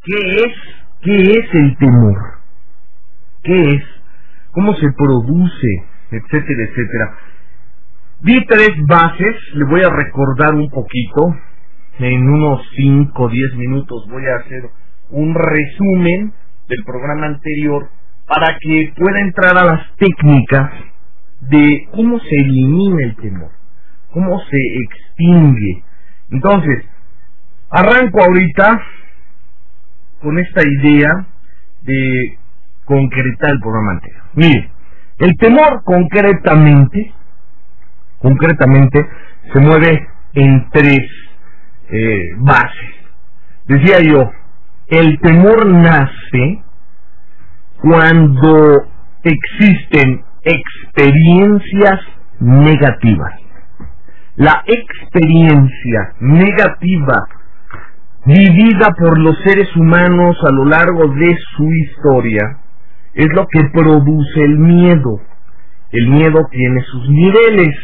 ¿Qué es? ¿Qué es el temor? ¿Qué es? ¿Cómo se produce? Etcétera, etcétera. Di 3 bases, le voy a recordar un poquito. En unos 5 o 10 minutos voy a hacer un resumen del programa anterior para que pueda entrar a las técnicas de cómo se elimina el temor, cómo se extingue. Entonces, arranco ahorita con esta idea de concretar el programa anterior. Mire, el temor concretamente se mueve en 3 bases. Decía yo, el temor nace cuando existen experiencias negativas. La experiencia negativa vivida por los seres humanos a lo largo de su historia es lo que produce el miedo. El miedo tiene sus niveles.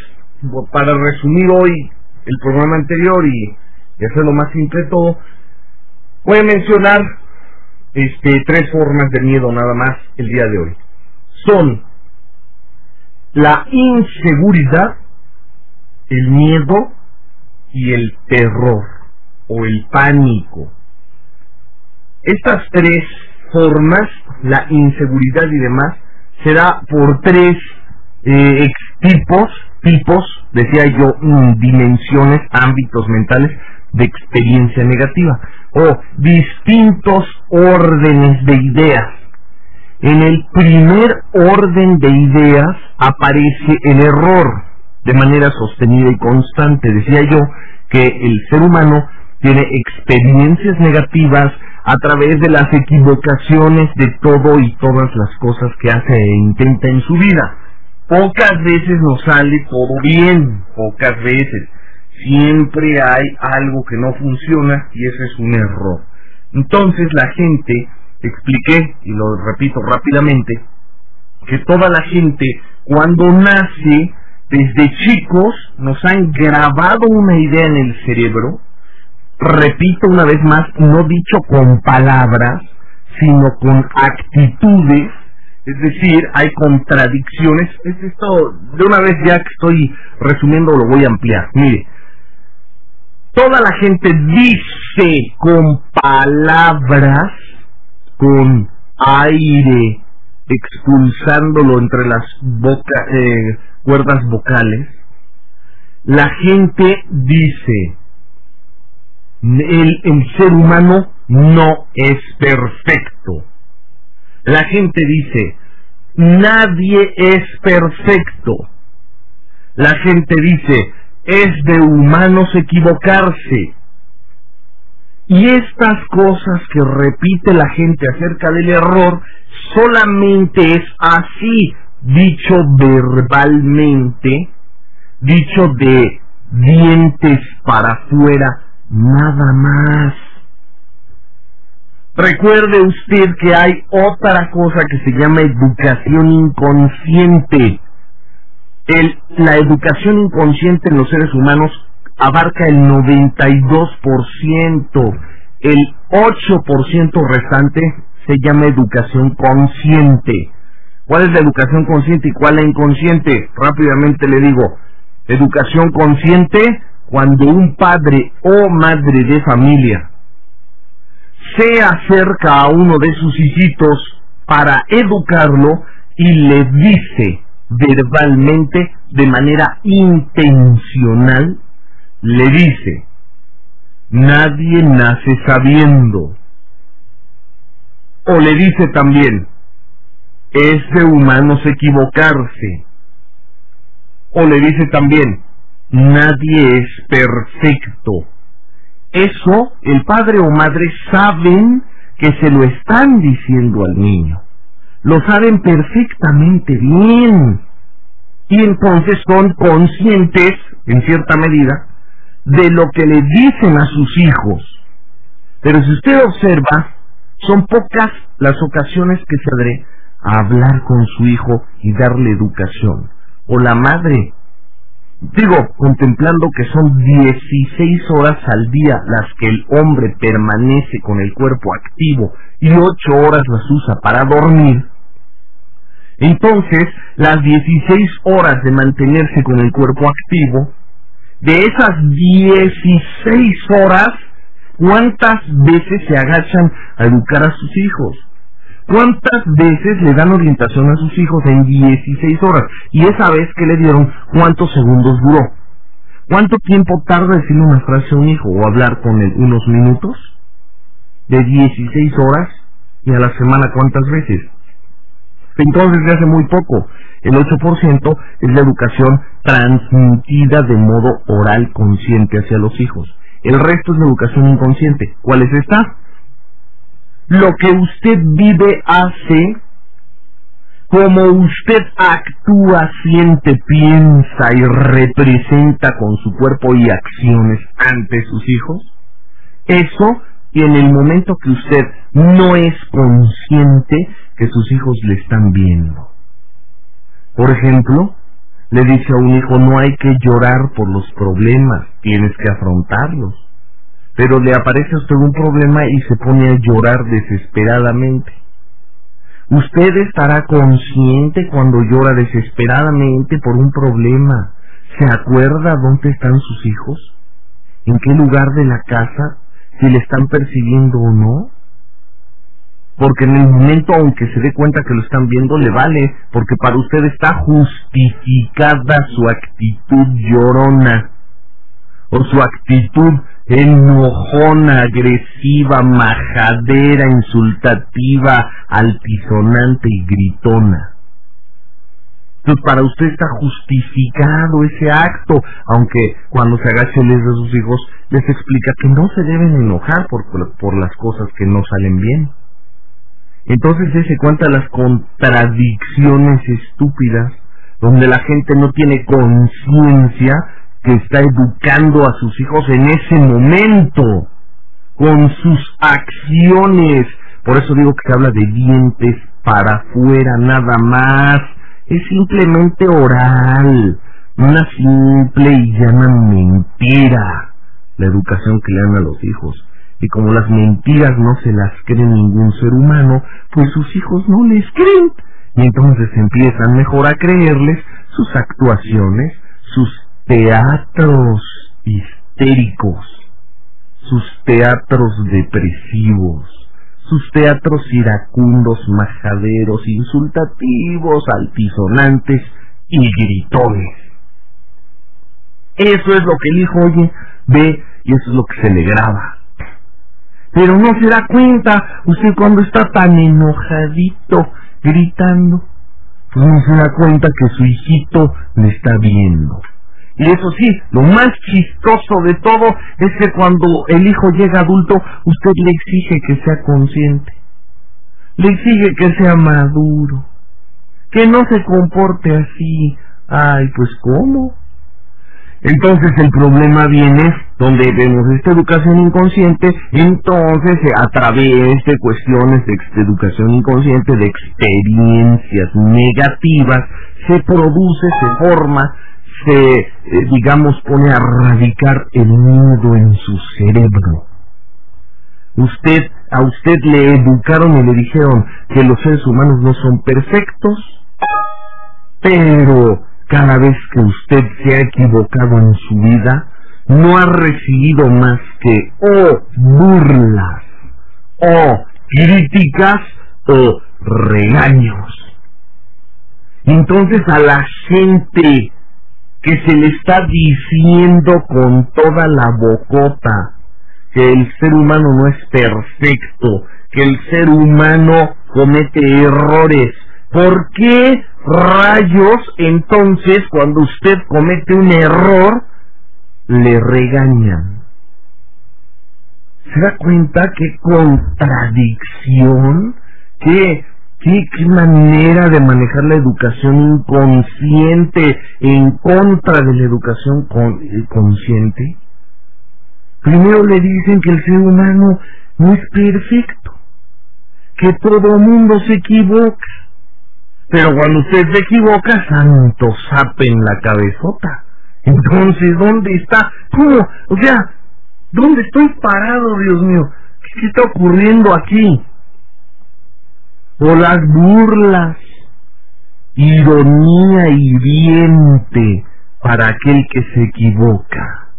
Para resumir hoy el programa anterior y hacerlo más simple todo, voy a mencionar 3 formas de miedo nada más el día de hoy. Son la inseguridad, el miedo y el terror o el pánico. Estas 3 formas, la inseguridad y demás, se da por 3 tipos, decía yo, dimensiones, ámbitos mentales de experiencia negativa, o distintos órdenes de ideas. En el primer orden de ideas aparece el error de manera sostenida y constante. Decía yo que el ser humano tiene experiencias negativas a través de las equivocaciones de todo y todas las cosas que hace e intenta en su vida. Pocas veces nos sale todo bien, pocas veces. Siempre hay algo que no funciona y ese es un error. Entonces la gente, expliqué y lo repito rápidamente, que toda la gente cuando nace, desde chicos, nos han grabado una idea en el cerebro. Repito una vez más, no dicho con palabras, sino con actitudes. Es decir, hay contradicciones. Esto, de una vez ya que estoy resumiendo, lo voy a ampliar. Mire, toda la gente dice con palabras, con aire, expulsándolo entre las cuerdas vocales. La gente dice, el ser humano no es perfecto. La gente dice, nadie es perfecto. La gente dice, es de humanos equivocarse. Y estas cosas que repite la gente acerca del error, solamente es así, dicho verbalmente, dicho de dientes para afuera, nada más. Recuerde usted que hay otra cosa que se llama educación inconsciente. La educación inconsciente en los seres humanos abarca el 92%. El 8% restante se llama educación consciente. ¿Cuál es la educación consciente y cuál la inconsciente? Rápidamente le digo, educación consciente, cuando un padre o madre de familia se acerca a uno de sus hijitos para educarlo y le dice verbalmente, de manera intencional, le dice, nadie nace sabiendo. O le dice también, es de humanos equivocarse. O le dice también, nadie es perfecto. Eso, el padre o madre saben que se lo están diciendo al niño. Lo saben perfectamente bien. Y entonces son conscientes, en cierta medida, de lo que le dicen a sus hijos. Pero si usted observa, son pocas las ocasiones que se atreve a hablar con su hijo y darle educación. O la madre Digo, contemplando que son 16 horas al día las que el hombre permanece con el cuerpo activo y 8 horas las usa para dormir, entonces las 16 horas de mantenerse con el cuerpo activo, de esas 16 horas, ¿cuántas veces se agachan a educar a sus hijos? ¿Cuántas veces le dan orientación a sus hijos en 16 horas? Y esa vez que le dieron, ¿cuántos segundos duró? ¿Cuánto tiempo tarda decirle una frase a un hijo o hablar con él? ¿Unos minutos? ¿De 16 horas? ¿Y a la semana cuántas veces? Entonces, de hace muy poco, el 8% es la educación transmitida de modo oral consciente hacia los hijos. El resto es la educación inconsciente. ¿Cuál es esta? Lo que usted vive, hace, como usted actúa, siente, piensa y representa con su cuerpo y acciones ante sus hijos, eso, y en el momento que usted no es consciente que sus hijos le están viendo. Por ejemplo, le dice a un hijo, no hay que llorar por los problemas, tienes que afrontarlos. Pero le aparece a usted un problema y se pone a llorar desesperadamente. Usted estará consciente cuando llora desesperadamente por un problema. ¿Se acuerda dónde están sus hijos? ¿En qué lugar de la casa? ¿Si le están persiguiendo o no? Porque en el momento, aunque se dé cuenta que lo están viendo, le vale, porque para usted está justificada su actitud llorona, o su actitud enojona, agresiva, majadera, insultativa, altisonante y gritona. Entonces para usted está justificado ese acto, aunque cuando se agacha y les da a sus hijos, les explica que no se deben enojar por las cosas que no salen bien. Entonces se cuenta las contradicciones estúpidas, donde la gente no tiene conciencia que está educando a sus hijos en ese momento, con sus acciones. Por eso digo que se habla de dientes para afuera, nada más. Es simplemente oral, una simple y llana mentira, la educación que le dan a los hijos. Y como las mentiras no se las cree ningún ser humano, pues sus hijos no les creen. Y entonces empiezan mejor a creerles sus actuaciones, sus teatros histéricos, sus teatros depresivos, sus teatros iracundos, majaderos, insultativos, altisonantes y gritones. Eso es lo que el hijo oye, ve, y eso es lo que se le graba. Pero no se da cuenta, usted cuando está tan enojadito, gritando, pues no se da cuenta que su hijito le está viendo. Y eso sí, lo más chistoso de todo es que cuando el hijo llega adulto, usted le exige que sea consciente, le exige que sea maduro, que no se comporte así. Ay, pues ¿cómo? Entonces el problema viene donde vemos esta educación inconsciente, entonces a través de cuestiones de educación inconsciente, de experiencias negativas, se produce, se forma, digamos, pone a radicar el miedo en su cerebro. A usted le educaron y le dijeron que los seres humanos no son perfectos, pero cada vez que usted se ha equivocado en su vida, no ha recibido más que o burlas, o críticas, o regaños. Entonces a la gente que se le está diciendo con toda la bocota que el ser humano no es perfecto, que el ser humano comete errores, ¿por qué rayos entonces cuando usted comete un error le regañan? ¿Se da cuenta qué contradicción? ¿Qué manera de manejar la educación inconsciente en contra de la educación consciente? Primero le dicen que el ser humano no es perfecto, que todo mundo se equivoca, pero cuando usted se equivoca, santo sape en la cabezota, Entonces, ¿dónde está? ¿Cómo? O sea, ¿dónde estoy parado, Dios mío? ¿Qué está ocurriendo aquí? O las burlas, ironía hiriente para aquel que se equivoca.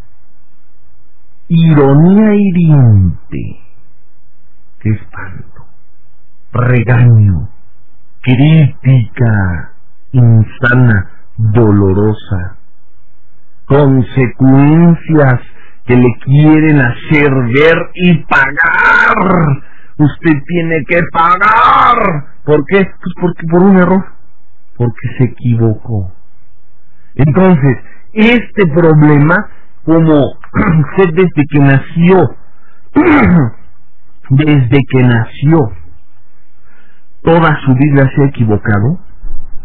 Ironía hiriente. Qué espanto. Regaño. Crítica insana, dolorosa. Consecuencias que le quieren hacer ver y pagar. Usted tiene que pagar. ¿Por qué? Pues porque por un error. Porque se equivocó. Entonces, este problema, como usted desde que nació, toda su vida se ha equivocado.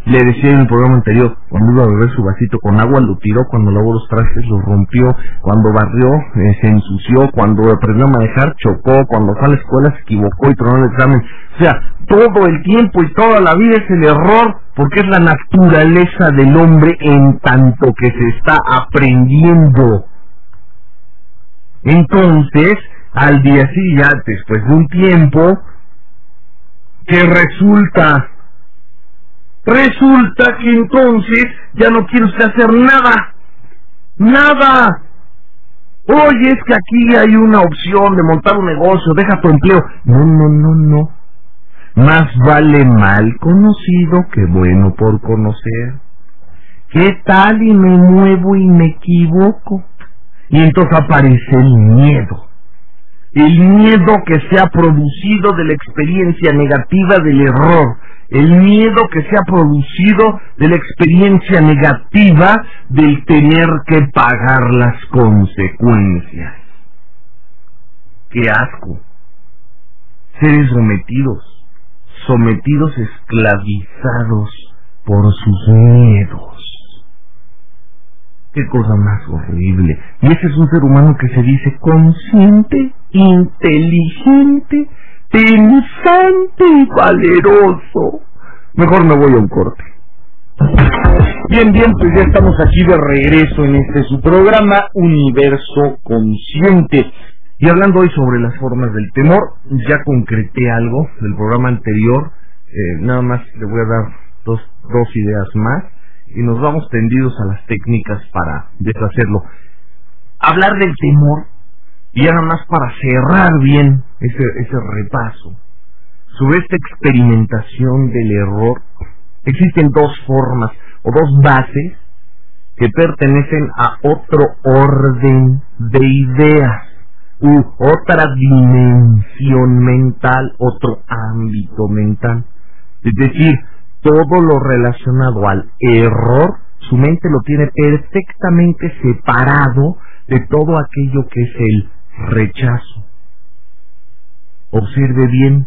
Le decía en el programa anterior, cuando iba a beber su vasito con agua, lo tiró, cuando lavó los trastes, los rompió, cuando barrió, se ensució, cuando aprendió a manejar, chocó, cuando fue a la escuela, se equivocó y tronó el examen. O sea, todo el tiempo y toda la vida es el error, porque es la naturaleza del hombre en tanto que se está aprendiendo. Entonces, al día siguiente, después de un tiempo, que resulta que entonces ya no quiere usted hacer nada. Oye, es que aquí hay una opción de montar un negocio, deja tu empleo. No. Más vale mal conocido que bueno por conocer. ¿Qué tal y me muevo y me equivoco? Y entonces aparece el miedo. El miedo que se ha producido de la experiencia negativa del error. El miedo que se ha producido de la experiencia negativa del tener que pagar las consecuencias. ¡Qué asco! Seres sometidos esclavizados por sus miedos. ¡Qué cosa más horrible! Y ese es un ser humano que se dice consciente, inteligente, pensante y valeroso. Mejor me voy a un corte. Bien, pues ya estamos aquí de regreso en este su programa Universo Consciente. Y hablando hoy sobre las formas del temor, ya concreté algo del programa anterior. Nada más le voy a dar dos ideas más y nos vamos tendidos a las técnicas para deshacerlo. Hablar del temor, y nada más para cerrar bien ese repaso sobre esta experimentación del error. Existen dos formas o dos bases que pertenecen a otro orden de ideas u otra dimensión mental, otro ámbito mental. Es decir, todo lo relacionado al error, su mente lo tiene perfectamente separado de todo aquello que es el rechazo. Observe bien,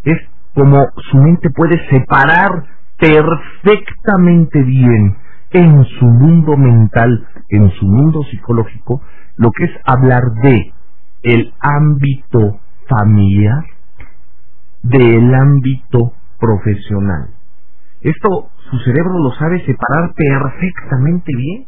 es como su mente puede separar perfectamente bien en su mundo mental, en su mundo psicológico, lo que es hablar de el ámbito familiar, del ámbito profesional. Esto su cerebro lo sabe separar perfectamente bien.